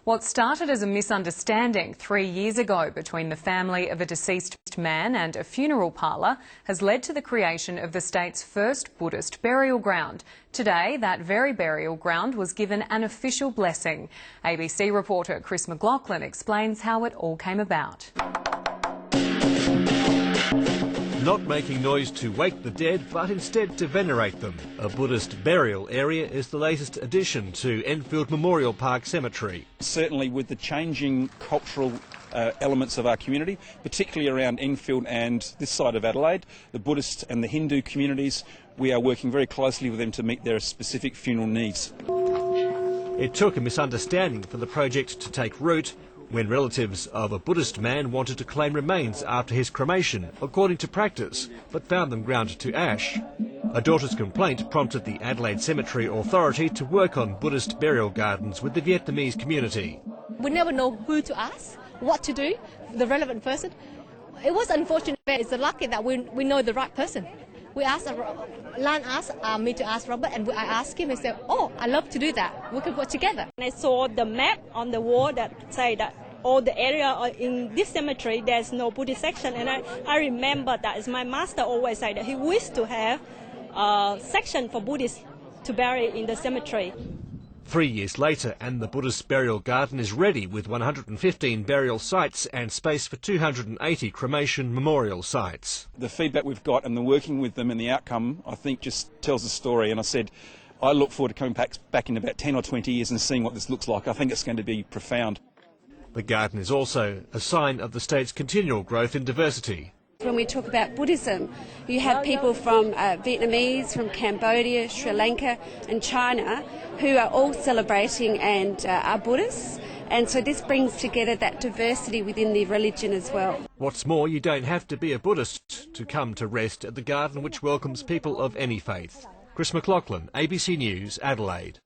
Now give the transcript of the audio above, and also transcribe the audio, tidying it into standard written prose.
What started as a misunderstanding 3 years ago between the family of a deceased man and a funeral parlour has led to the creation of the state's first Buddhist burial ground. Today, that very burial ground was given an official blessing. ABC reporter Chris McLaughlin explains how it all came about. Not making noise to wake the dead, but instead to venerate them. A Buddhist burial area is the latest addition to Enfield Memorial Park Cemetery. Certainly with the changing cultural elements of our community, particularly around Enfield and this side of Adelaide, the Buddhist and the Hindu communities, we are working very closely with them to meet their specific funeral needs. It took a misunderstanding for the project to take root when relatives of a Buddhist man wanted to claim remains after his cremation, according to practice, but found them ground to ash. A daughter's complaint prompted the Adelaide Cemetery Authority to work on Buddhist burial gardens with the Vietnamese community. We never know who to ask, what to do, the relevant person. It was unfortunate, but it's lucky that we know the right person. We asked, Lan asked me to ask Robert, and I asked him and said, "Oh, I love to do that. We could work together." I saw the map on the wall that say that all the area in this cemetery there's no Buddhist section, and I remember that as my master always said that he wished to have a section for Buddhists to bury in the cemetery. 3 years later, and the Buddhist burial garden is ready with 115 burial sites and space for 280 cremation memorial sites. The feedback we've got and the working with them and the outcome, I think, just tells the story. And I said, I look forward to coming back in about 10 or 20 years and seeing what this looks like. I think it's going to be profound. The garden is also a sign of the state's continual growth in diversity. When we talk about Buddhism, you have people from Vietnamese, from Cambodia, Sri Lanka and China who are all celebrating and are Buddhists. And so this brings together that diversity within the religion as well. What's more, you don't have to be a Buddhist to come to rest at the garden, which welcomes people of any faith. Chris McLaughlin, ABC News, Adelaide.